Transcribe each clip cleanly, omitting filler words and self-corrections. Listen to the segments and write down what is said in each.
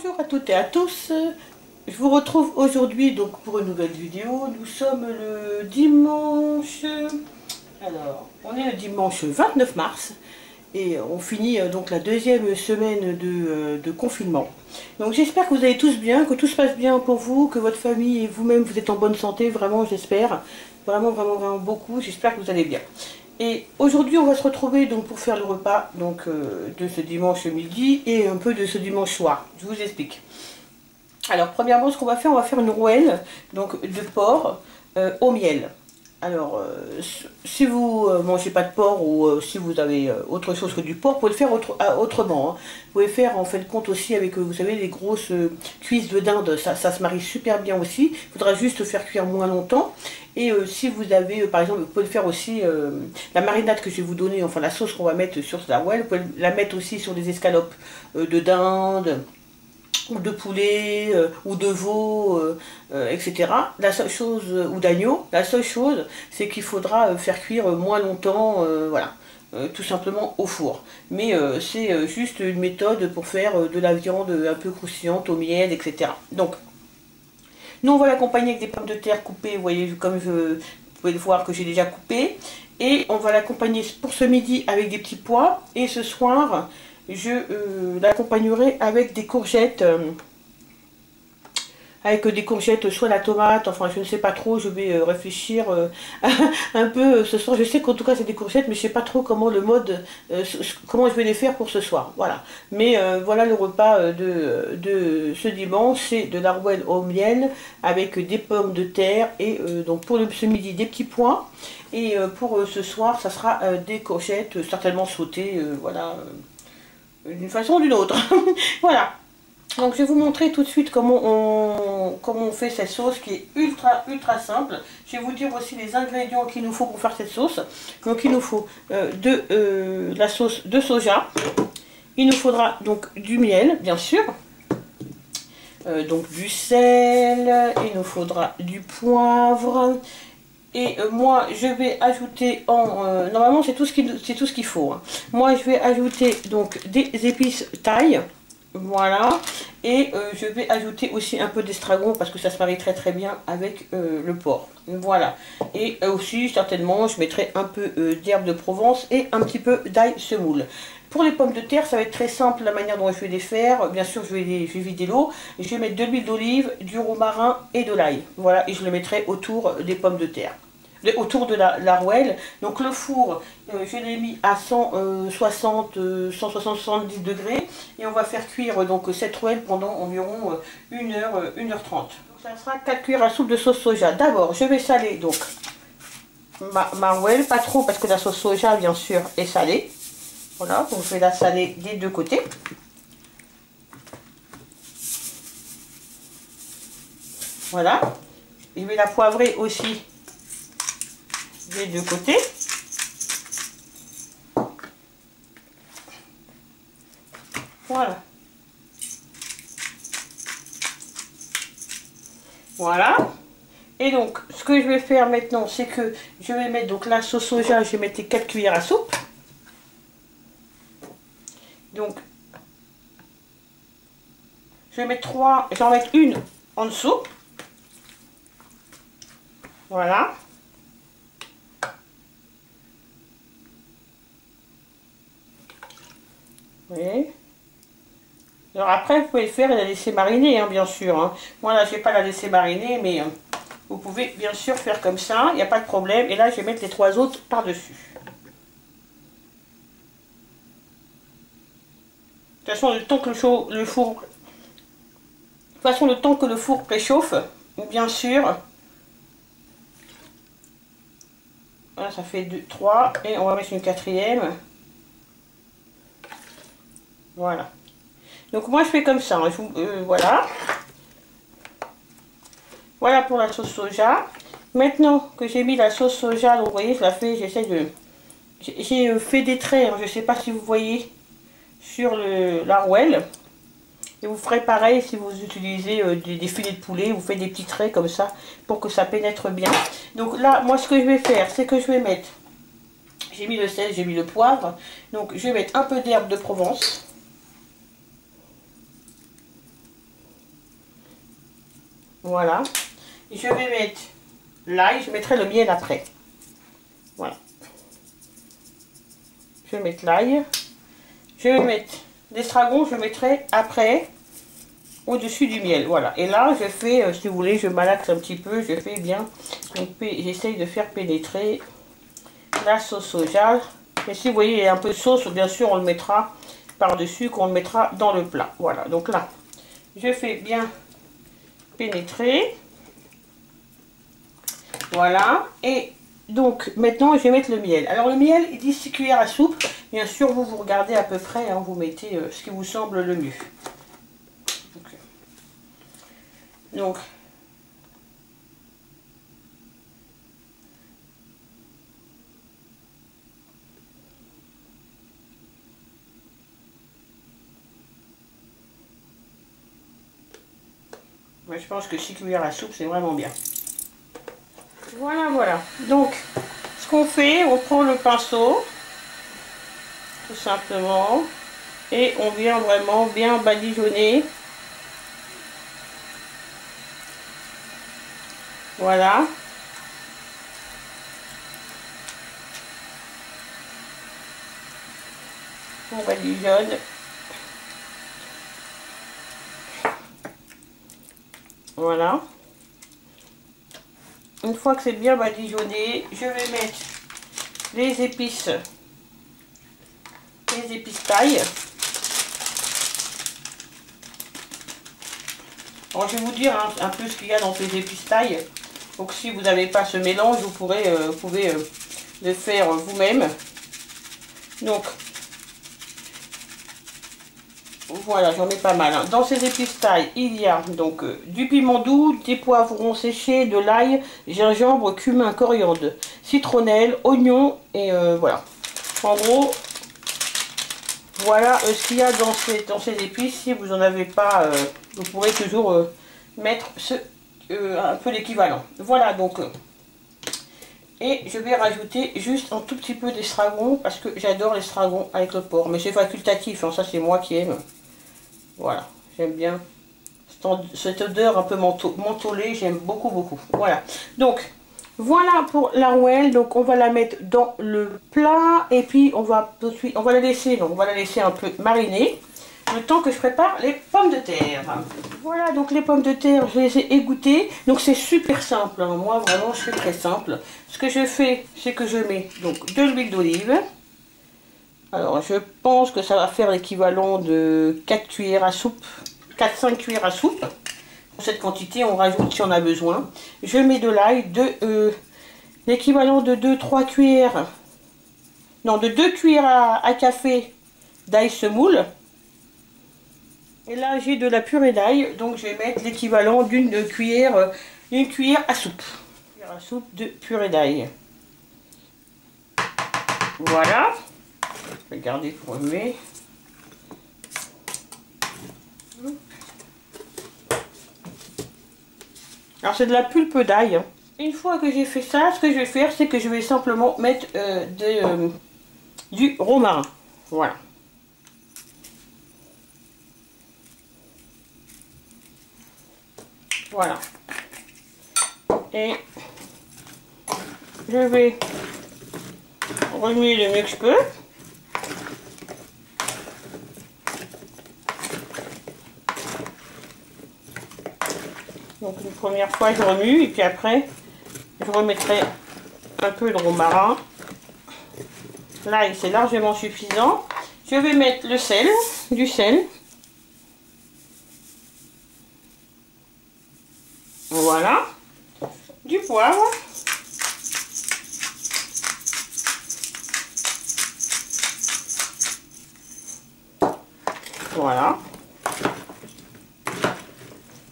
Bonjour à toutes et à tous, je vous retrouve aujourd'hui donc pour une nouvelle vidéo. Nous sommes le dimanche, alors on est le dimanche 29 mars et on finit donc la deuxième semaine de confinement. Donc j'espère que vous allez tous bien, que tout se passe bien pour vous, que votre famille et vous-même vous êtes en bonne santé, vraiment j'espère, vraiment beaucoup, j'espère que vous allez bien. Et aujourd'hui on va se retrouver donc pour faire le repas donc, de ce dimanche midi et un peu de ce dimanche soir. Je vous explique. Alors premièrement ce qu'on va faire une rouelle donc, de porc au miel. Alors si vous mangez pas de porc ou si vous avez autre chose que du porc, vous pouvez le faire autrement. Hein. Vous pouvez faire en fait compte aussi avec, vous savez, les grosses cuisses de dinde, ça se marie super bien aussi. Il faudra juste faire cuire moins longtemps. Et si vous avez, par exemple, vous pouvez faire aussi la marinade que je vais vous donner, enfin la sauce qu'on va mettre sur la rouelle, vous pouvez la mettre aussi sur des escalopes de dinde, ou de poulet, ou de veau, etc. La seule chose, ou d'agneau, la seule chose, c'est qu'il faudra faire cuire moins longtemps, voilà. Tout simplement au four. Mais c'est juste une méthode pour faire de la viande un peu croustillante au miel, etc. Donc, nous on va l'accompagner avec des pommes de terre coupées, vous voyez, comme vous pouvez le voir que j'ai déjà coupé. Et on va l'accompagner pour ce midi avec des petits pois. Et ce soir, je l'accompagnerai avec des courgettes. Avec des courgettes, soit la tomate, enfin je ne sais pas trop, je vais réfléchir un peu ce soir. Je sais qu'en tout cas c'est des courgettes, mais je ne sais pas trop comment le mode, comment je vais les faire pour ce soir. Voilà. Mais voilà le repas de ce dimanche, c'est de la rouelle au miel avec des pommes de terre et donc pour ce midi des petits pois. Et pour ce soir, ça sera des courgettes certainement sautées, voilà, d'une façon ou d'une autre. Voilà. Donc je vais vous montrer tout de suite comment on fait cette sauce qui est ultra simple. Je vais vous dire aussi les ingrédients qu'il nous faut pour faire cette sauce. Donc il nous faut de la sauce de soja. Il nous faudra donc du miel, bien sûr. Donc du sel. Il nous faudra du poivre. Et moi je vais ajouter normalement c'est tout ce qu'il faut. Hein. Moi je vais ajouter donc des épices thaï. Voilà, et je vais ajouter aussi un peu d'estragon parce que ça se marie très bien avec le porc. Voilà, et aussi certainement je mettrai un peu d'herbe de Provence et un petit peu d'ail semoule. Pour les pommes de terre, ça va être très simple la manière dont je vais les faire. Bien sûr, je vais vider l'eau. Je vais mettre de l'huile d'olive, du romarin et de l'ail. Voilà, et je le mettrai autour des pommes de terre. Autour de la rouelle. Donc le four, je l'ai mis à 170 degrés et on va faire cuire donc cette rouelle pendant environ 1h30. Donc ça sera 4 cuillères à soupe de sauce soja. D'abord, je vais saler donc ma rouelle, pas trop parce que la sauce soja bien sûr est salée. Voilà, donc je vais la saler des deux côtés. Voilà, je vais la poivrer aussi des deux côtés. Voilà. Voilà. Et donc, ce que je vais faire maintenant, c'est que je vais mettre donc la sauce soja, je vais mettre 4 cuillères à soupe. Donc, je vais mettre 3, j'en mettre une en dessous. Voilà. Oui. Alors après, vous pouvez le faire et la laisser mariner, hein, bien sûr. Hein. Moi, là, je ne vais pas la laisser mariner, mais vous pouvez bien sûr faire comme ça, il n'y a pas de problème. Et là, je vais mettre les 3 autres par-dessus. De toute façon, le temps que le four préchauffe, bien sûr. Voilà, ça fait 2, 3, et on va mettre une 4e. Voilà. Donc moi je fais comme ça, hein. Voilà. Voilà pour la sauce soja. Maintenant que j'ai mis la sauce soja, donc vous voyez, je la fais, j'essaie de... J'ai fait des traits, hein, je ne sais pas si vous voyez, sur la rouelle. Et vous ferez pareil si vous utilisez des filets de poulet, vous faites des petits traits comme ça pour que ça pénètre bien. Donc là, moi ce que je vais faire, c'est que je vais mettre... J'ai mis le sel, j'ai mis le poivre. Donc je vais mettre un peu d'herbe de Provence. Voilà. Et je vais mettre l'ail, je mettrai le miel après. Voilà. Je vais mettre l'ail. Je vais mettre l'estragon, je mettrai après au-dessus du miel. Voilà. Et là, je fais, si vous voulez, je malaxe un petit peu, je fais bien. J'essaye de faire pénétrer la sauce soja. Et si vous voyez, il y a un peu de sauce, bien sûr, on le mettra par-dessus, qu'on le mettra dans le plat. Voilà. Donc là, je fais bien pénétrer. Voilà. Et donc, maintenant, je vais mettre le miel. Alors, le miel, il dit 6 cuillères à soupe. Bien sûr, vous regardez à peu près, hein, vous mettez ce qui vous semble le mieux. Donc moi, je pense que 6 cuillères à soupe, c'est vraiment bien. Voilà, voilà. Donc, ce qu'on fait, on prend le pinceau, tout simplement, et on vient vraiment bien badigeonner. Voilà. On badigeonne. Voilà. Une fois que c'est bien badigeonné, je vais mettre les épices taille. Alors, je vais vous dire hein, un peu ce qu'il y a dans ces épices taille. Donc si vous n'avez pas ce mélange, vous pouvez le faire vous-même. Donc voilà, j'en mets pas mal. Hein. Dans ces épices taille, il y a donc du piment doux, des poivrons séchés, de l'ail, gingembre, cumin, coriandre, citronnelle, oignon et voilà. En gros, voilà ce qu'il y a dans ces épices. Si vous n'en avez pas, vous pourrez toujours mettre un peu l'équivalent. Voilà donc. Et je vais rajouter juste un tout petit peu d'estragon parce que j'adore l'estragon avec le porc. Mais c'est facultatif, hein, ça c'est moi qui aime. Voilà, j'aime bien cette odeur un peu mentholée, j'aime beaucoup beaucoup. Voilà, donc voilà pour la rouelle. Donc on va la mettre dans le plat et puis on va la laisser, donc on va la laisser un peu mariner le temps que je prépare les pommes de terre. Voilà, donc les pommes de terre, je les ai égouttées. Donc c'est super simple, hein. Moi vraiment je fais très simple. Ce que je fais, c'est que je mets donc de l'huile d'olive. Alors je pense que ça va faire l'équivalent de 4 cuillères à soupe, 4-5 cuillères à soupe. Pour cette quantité, on rajoute si on a besoin. Je mets de l'ail, l'équivalent de 2-3 cuillères, non de 2 cuillères à café d'ail semoule. Et là j'ai de la purée d'ail, donc je vais mettre l'équivalent d'une cuillère à soupe. Une cuillère à soupe de purée d'ail. Voilà. Je vais garder pour remuer. Alors c'est de la pulpe d'ail. Hein. Une fois que j'ai fait ça, ce que je vais faire, c'est que je vais simplement mettre du romarin. Voilà. Voilà. Et je vais remuer le mieux que je peux. Donc une première fois je remue et puis après je remettrai un peu de romarin. Là c'est largement suffisant. Je vais mettre le sel, du sel. Voilà. Du poivre. Voilà.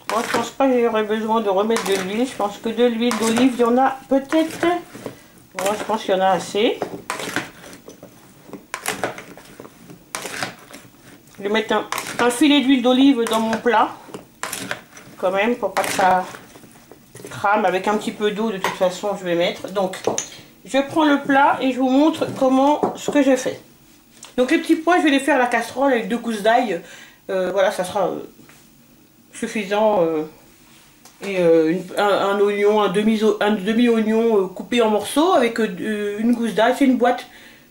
Moi, je pense pas que j'aurais besoin de remettre de l'huile. Je pense que de l'huile d'olive, il y en a peut-être. Moi, je pense qu'il y en a assez. Je vais mettre un filet d'huile d'olive dans mon plat. Quand même, pour pas que ça crame. Avec un petit peu d'eau, de toute façon, je vais mettre. Donc, je prends le plat et je vous montre ce que je fais. Donc, les petits pois, je vais les faire à la casserole avec 2 gousses d'ail. Voilà, ça sera suffisant et un oignon, un demi-oignon coupé en morceaux avec une gousse d'ail. C'est une boîte.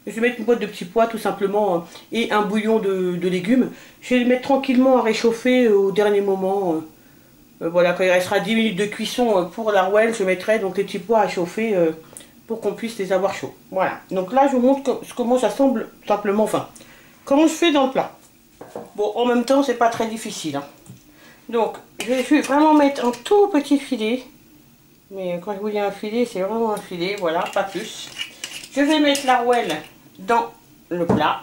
Je vais mettre une boîte de petits pois tout simplement et un bouillon de légumes. Je vais le mettre tranquillement à réchauffer au dernier moment. Voilà, quand il restera 10 minutes de cuisson pour la rouelle, je mettrai donc les petits pois à chauffer pour qu'on puisse les avoir chauds. Voilà, donc là je vous montre comment ça semble simplement, enfin, comment je fais dans le plat. Bon, en même temps, c'est pas très difficile. Hein. Donc, je vais vraiment mettre un tout petit filet. Mais quand je vous dis un filet, c'est vraiment un filet, voilà, pas plus. Je vais mettre la rouelle dans le plat.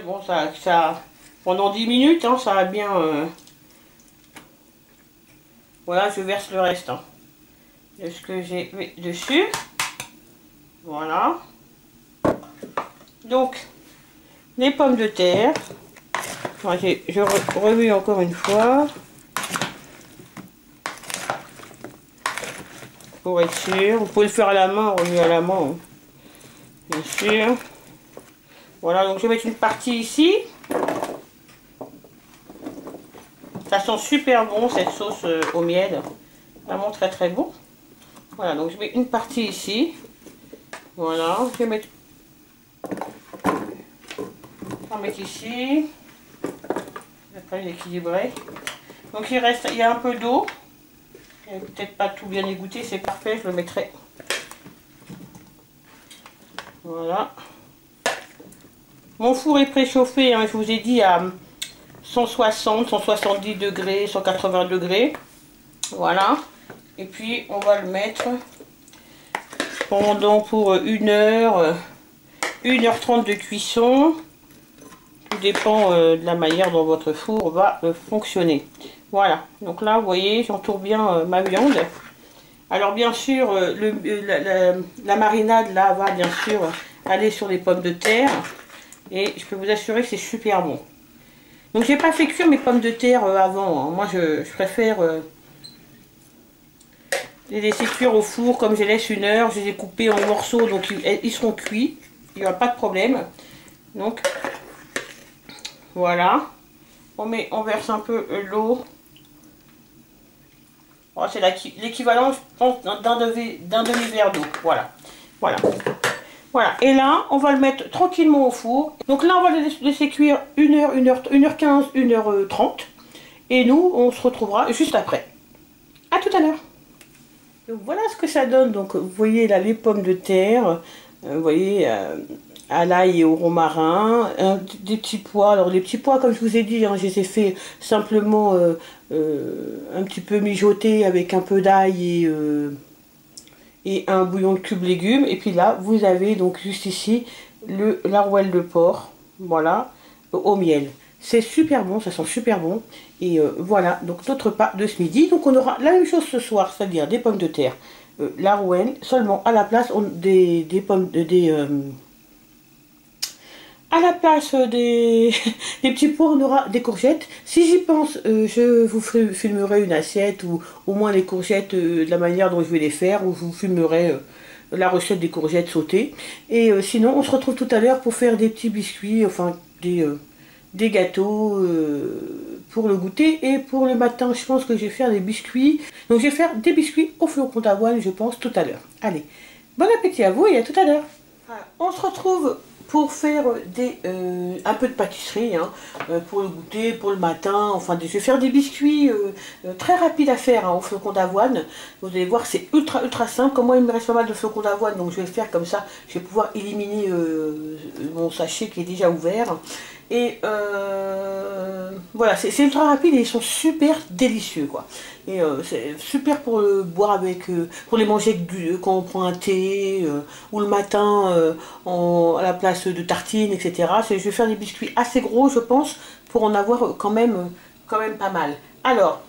Bon, ça pendant 10 minutes, hein, ça va bien... Voilà, je verse le reste hein, de ce que j'ai mis dessus. Voilà. Donc, les pommes de terre. Enfin, je remue encore une fois. Pour être sûr. Vous pouvez le faire à la main, remuer à la main. Hein. Bien sûr. Voilà, donc je vais mettre une partie ici. Ça sent super bon cette sauce au miel. Vraiment très très bon. Voilà, donc je mets une partie ici. Voilà, je vais mettre... On va mettre ici. Après l'équilibrer. Donc il y a un peu d'eau. Peut-être pas tout bien égoutter, c'est parfait, je le mettrai. Voilà. Mon four est préchauffé, hein, je vous ai dit à 160, 170 degrés, 180 degrés. Voilà. Et puis on va le mettre pendant pour 1 heure, 1h30 de cuisson. Tout dépend de la manière dont votre four va fonctionner. Voilà, donc là vous voyez, j'entoure bien ma viande. Alors bien sûr, la marinade là va bien sûr aller sur les pommes de terre. Et je peux vous assurer que c'est super bon. Donc j'ai pas fait cuire mes pommes de terre avant. Hein. Moi je préfère les laisser cuire au four comme je les laisse 1 heure. Je les ai coupés en morceaux donc ils seront cuits. Il n'y aura pas de problème. Donc voilà. On verse un peu l'eau. Oh, c'est l'équivalent, je pense, d'un demi-verre d'eau. Voilà. Voilà. Voilà. Et là, on va le mettre tranquillement au four. Donc là, on va le laisser cuire 1h15, 1h30. Et nous, on se retrouvera juste après. À tout à l'heure. Donc voilà ce que ça donne. Donc vous voyez là les pommes de terre. Vous voyez à l'ail et au romarin, des petits pois. Alors les petits pois, comme je vous ai dit, hein, je les ai fait simplement un petit peu mijoter avec un peu d'ail et un bouillon de cubes légumes. Et puis là, vous avez donc juste ici la rouelle de porc, voilà, au miel. C'est super bon, ça sent super bon. Et voilà, donc notre repas de ce midi. Donc on aura la même chose ce soir, c'est-à-dire des pommes de terre, la rouelle, seulement à la place des pommes, à la place des petits pois, on aura des courgettes. Si j'y pense, je vous filmerai une assiette ou au moins les courgettes de la manière dont je vais les faire, ou je vous filmerai la recette des courgettes sautées. Et sinon, on se retrouve tout à l'heure pour faire des petits biscuits, enfin des gâteaux pour le goûter. Et pour le matin, je pense que je vais faire des biscuits. Donc je vais faire des biscuits au flocon d'avoine, je pense, tout à l'heure. Allez, bon appétit à vous et à tout à l'heure. Voilà, on se retrouve pour faire un peu de pâtisserie, hein, pour le goûter, pour le matin. Enfin, je vais faire des biscuits très rapides à faire hein, au flocon d'avoine. Vous allez voir, c'est ultra simple. Comme moi, il me reste pas mal de flocons d'avoine, donc je vais le faire comme ça. Je vais pouvoir éliminer mon sachet qui est déjà ouvert. Et voilà, c'est ultra rapide et ils sont super délicieux, quoi. Et c'est super pour le boire avec, pour les manger quand on prend un thé, ou le matin à la place de tartines, etc. Je vais faire des biscuits assez gros, je pense, pour en avoir quand même pas mal. Alors,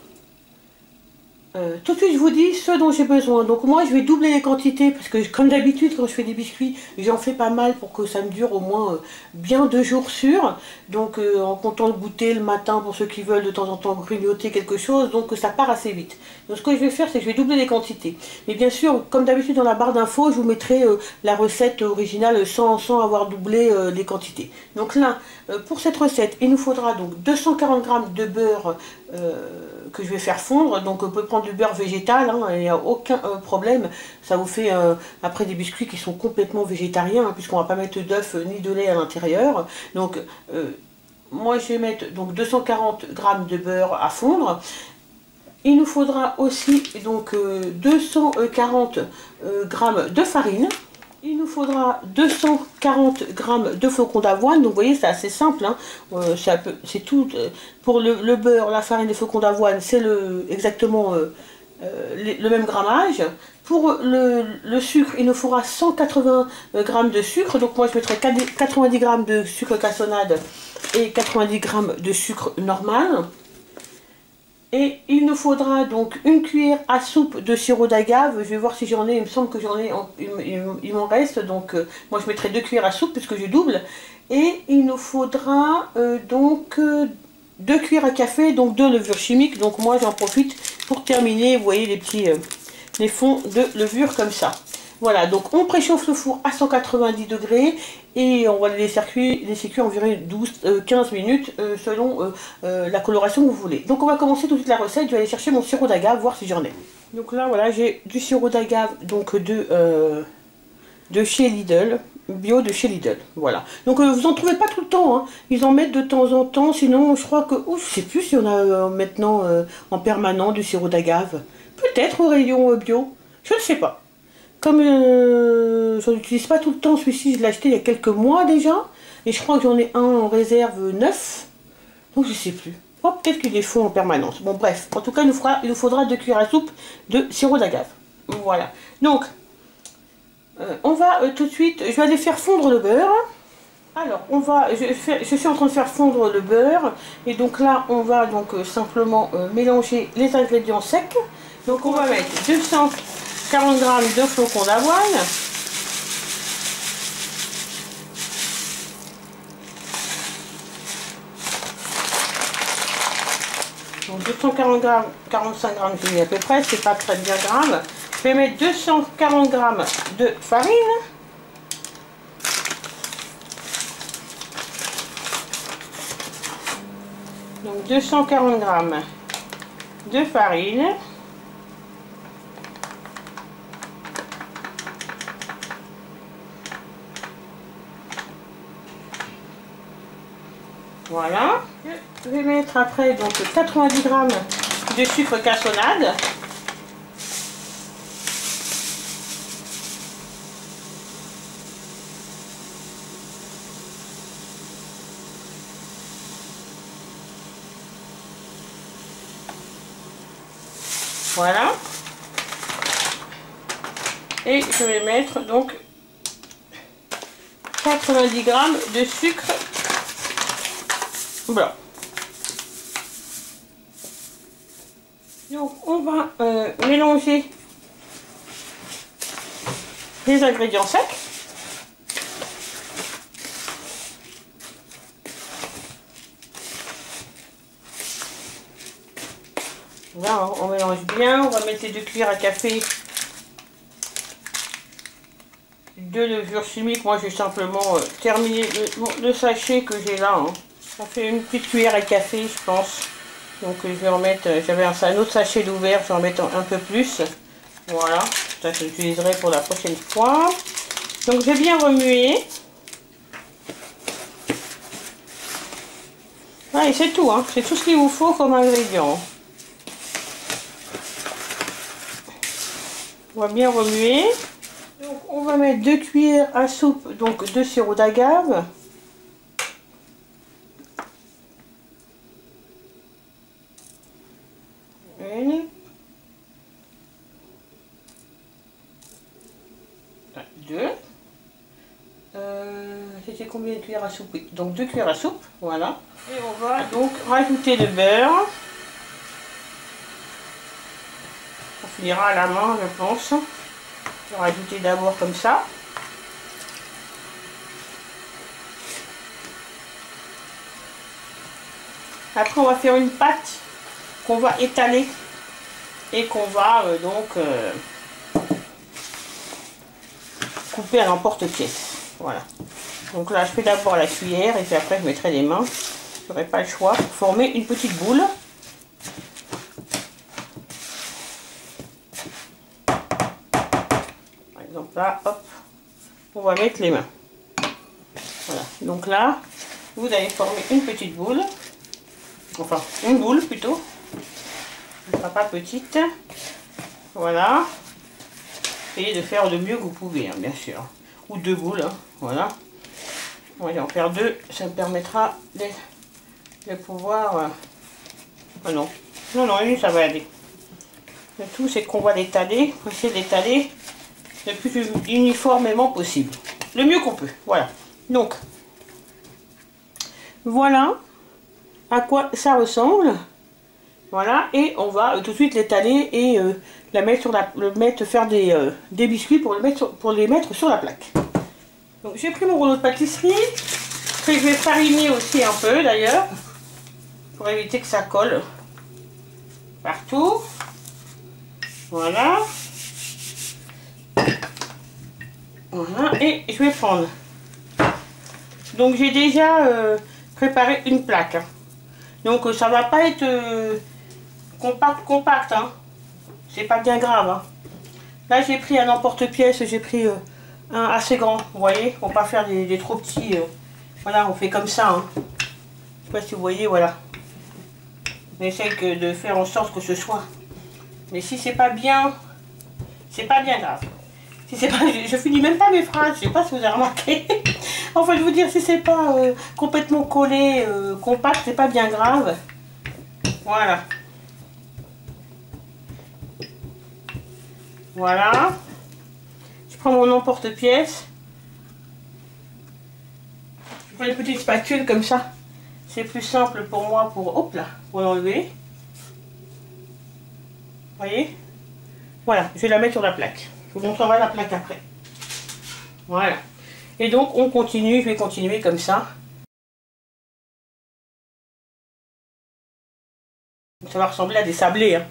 tout de suite je vous dis ce dont j'ai besoin. Donc moi je vais doubler les quantités parce que comme d'habitude quand je fais des biscuits j'en fais pas mal pour que ça me dure au moins bien 2 jours sûrs. Donc en comptant le goûter le matin pour ceux qui veulent de temps en temps grignoter quelque chose, donc ça part assez vite. Donc ce que je vais faire c'est que je vais doubler les quantités. Mais bien sûr comme d'habitude dans la barre d'infos je vous mettrai la recette originale sans avoir doublé les quantités. Donc là pour cette recette il nous faudra donc 240 g de beurre que je vais faire fondre. Donc on peut prendre du beurre végétal, hein, il n'y a aucun problème. Ça vous fait après des biscuits qui sont complètement végétariens, hein, puisqu'on va pas mettre d'œufs ni de lait à l'intérieur. Donc moi je vais mettre donc 240 g de beurre à fondre. Il nous faudra aussi donc 240 g de farine. Il nous faudra 240 g de flocons d'avoine. Donc vous voyez, c'est assez simple, hein. C'est tout. Pour le beurre, la farine et les flocons d'avoine, c'est exactement le même grammage. Pour le sucre, il nous faudra 180 g de sucre. Donc moi je mettrai 90 g de sucre cassonade et 90 g de sucre normal. Et il nous faudra donc une cuillère à soupe de sirop d'agave. Je vais voir si j'en ai, il me semble que j'en ai, il m'en reste. Donc moi je mettrai 2 cuillères à soupe puisque je double. Et il nous faudra donc 2 cuillères à café, donc de levure chimique. Donc moi j'en profite pour terminer, vous voyez les petits les fonds de levure comme ça. Voilà, donc on préchauffe le four à 190 degrés et on va les laisser cuire environ 15 minutes selon la coloration que vous voulez. Donc on va commencer tout de suite la recette. Je vais aller chercher mon sirop d'agave, voir si j'en ai. Donc là voilà, j'ai du sirop d'agave donc de chez Lidl, bio de chez Lidl. Voilà. Donc vous en trouvez pas tout le temps, hein. Ils en mettent de temps en temps, sinon je crois que je sais plus si on a maintenant en permanent du sirop d'agave. Peut-être au rayon bio, je ne sais pas. Comme je n'utilise pas tout le temps, celui-ci je l'ai acheté il y a quelques mois déjà. Et je crois que j'en ai un en réserve neuf. Donc je sais plus. Oh, peut-être qu'il est faux en permanence. Bon bref, en tout cas il nous faudra 2 cuillères à soupe de sirop d'agave. Voilà. Donc on va tout de suite, je vais aller faire fondre le beurre. Alors je suis en train de faire fondre le beurre. Et donc là on va donc simplement mélanger les ingrédients secs. Donc on va mettre 240 g de flocons d'avoine, donc 240 g, 45 g j'ai mis à peu près, c'est pas très bien grave. Je vais mettre 240 g de farine, donc 240 g de farine. Voilà. Je vais mettre après donc 90 g de sucre cassonade. Voilà. Et je vais mettre donc 90 g de sucre blanc. Donc on va mélanger les ingrédients secs. Là on mélange bien, on va mettre les 2 cuillères à café de levure chimique. Moi j'ai simplement terminé le sachet que j'ai là, hein. Ça fait une petite cuillère à café je pense. Donc je vais en mettre, j'avais un autre sachet d'ouvert, je vais en mettre un peu plus. Voilà, ça je l'utiliserai pour la prochaine fois. Donc j'ai bien remué. Ah, et c'est tout, hein. C'est tout ce qu'il vous faut comme ingrédient. On va bien remuer. Donc on va mettre 2 cuillères à soupe donc de sirop d'agave. Une. 2. C'était combien de cuillères à soupe? Oui. Donc 2 cuillères à soupe, voilà. Et on va donc rajouter le beurre. On finira à la main, je pense. Je vais rajouter d'abord comme ça. Après, on va faire une pâte qu'on va étaler et qu'on va couper à l'emporte-pièce. Voilà. Donc là, je fais d'abord la cuillère et puis après, je mettrai les mains. Je n'aurai pas le choix pour former une petite boule. là, hop, on va mettre les mains. Voilà, donc là, vous allez former une petite boule. Enfin, une boule plutôt. Elle ne sera pas petite. Voilà. Essayez de faire le mieux que vous pouvez, hein, bien sûr. Ou 2 boules, hein, voilà. On va en faire 2, ça me permettra de pouvoir... Ah non, non, une ça va aller. Le tout, c'est qu'on va l'étaler, on va essayer de l'étaler le plus uniformément possible. Le mieux qu'on peut, voilà. Donc, voilà à quoi ça ressemble. Voilà, et on va tout de suite l'étaler et la mettre sur faire des biscuits pour les mettre sur la plaque. Donc j'ai pris mon rouleau de pâtisserie, que je vais fariner aussi un peu d'ailleurs, pour éviter que ça colle partout. Voilà. Voilà, et je vais prendre. Donc j'ai déjà préparé une plaque. Hein. Donc ça va pas être compact, hein. C'est pas bien grave. Hein. Là j'ai pris un emporte-pièce, j'ai pris un assez grand, vous voyez, pour pas faire des trop petits. Voilà, on fait comme ça. Hein. Je sais pas si vous voyez, voilà. On essaye de faire en sorte que ce soit. Mais si c'est pas bien grave. Si c'est pas, je finis même pas mes phrases, je sais pas si vous avez remarqué. Enfin, je veux dire, si c'est pas complètement collé, compact, c'est pas bien grave. Voilà. Voilà. Je prends mon emporte-pièce. Je prends une petite spatule comme ça. C'est plus simple pour moi pour l'enlever. Vous voyez? Voilà, je vais la mettre sur la plaque. Je vous montrerai la plaque après. Voilà. Et donc, on continue, je vais continuer comme ça. Ça va ressembler à des sablés. Hein.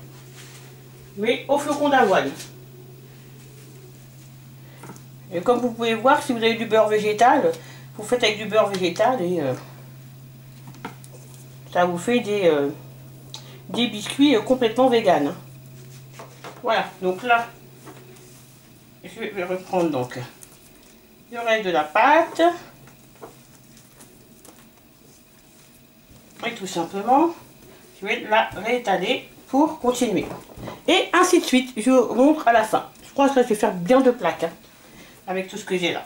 Oui, au flocon d'avoine. Et comme vous pouvez voir, si vous avez du beurre végétal, vous faites avec du beurre végétal et ça vous fait des biscuits complètement véganes. Hein. Voilà, donc là, je vais reprendre donc le reste de la pâte. Et tout simplement, je vais la réétaler pour continuer. Et ainsi de suite, je vous montre à la fin. Je crois que là, je vais faire bien 2 plaques hein, avec tout ce que j'ai là.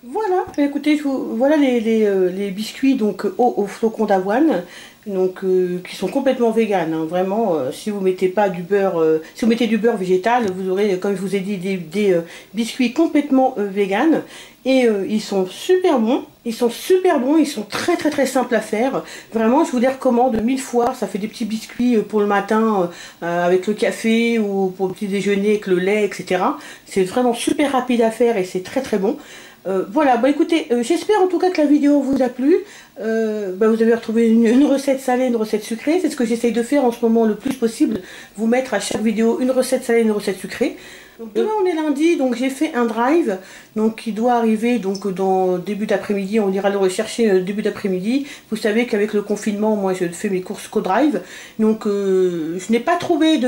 Voilà, écoutez, voilà les biscuits donc au flocon d'avoine, donc qui sont complètement véganes. Hein, vraiment, si vous mettez pas du beurre, si vous mettez du beurre végétal, vous aurez, comme je vous ai dit, des biscuits complètement véganes. Et ils sont super bons, ils sont très simples à faire. Vraiment, je vous les recommande 1000 fois. Ça fait des petits biscuits pour le matin avec le café ou pour le petit déjeuner avec le lait, etc. C'est vraiment super rapide à faire et c'est très bon. Voilà, bah écoutez, j'espère en tout cas que la vidéo vous a plu. Vous avez retrouvé une recette salée, une recette sucrée. C'est ce que j'essaye de faire en ce moment le plus possible. Vous mettre à chaque vidéo une recette salée, une recette sucrée. Donc demain on est lundi, donc j'ai fait un drive donc qui doit arriver donc dans début d'après-midi. On ira le rechercher début d'après-midi. Vous savez qu'avec le confinement, moi je fais mes courses qu'au drive. Donc je n'ai pas trouvé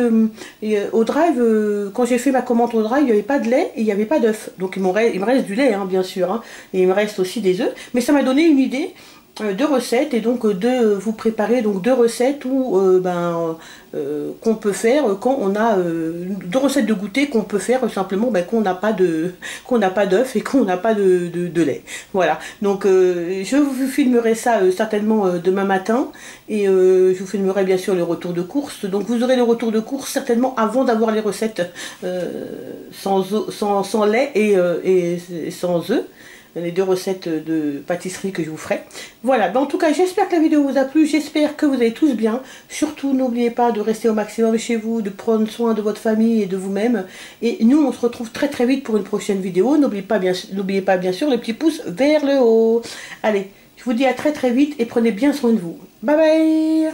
au drive, quand j'ai fait ma commande au drive, il n'y avait pas de lait et il n'y avait pas d'œufs. Donc il me reste du lait hein, bien sûr, hein, et il me reste aussi des œufs. Mais ça m'a donné une idée de recettes et donc de vous préparer donc 2 recettes qu'on peut faire quand on a 2 recettes de goûter qu'on peut faire simplement qu'on n'a pas d'œufs et qu'on n'a pas de lait. Voilà, donc je vous filmerai ça certainement demain matin et je vous filmerai bien sûr les retours de course. Donc vous aurez les retours de course certainement avant d'avoir les recettes sans lait et sans œufs. Les 2 recettes de pâtisserie que je vous ferai. Voilà, en tout cas j'espère que la vidéo vous a plu, j'espère que vous allez tous bien. Surtout n'oubliez pas de rester au maximum chez vous, de prendre soin de votre famille et de vous-même. Et nous on se retrouve très vite pour une prochaine vidéo. N'oubliez pas bien sûr le petit pouce vers le haut. Allez, je vous dis à très vite et prenez bien soin de vous. Bye bye.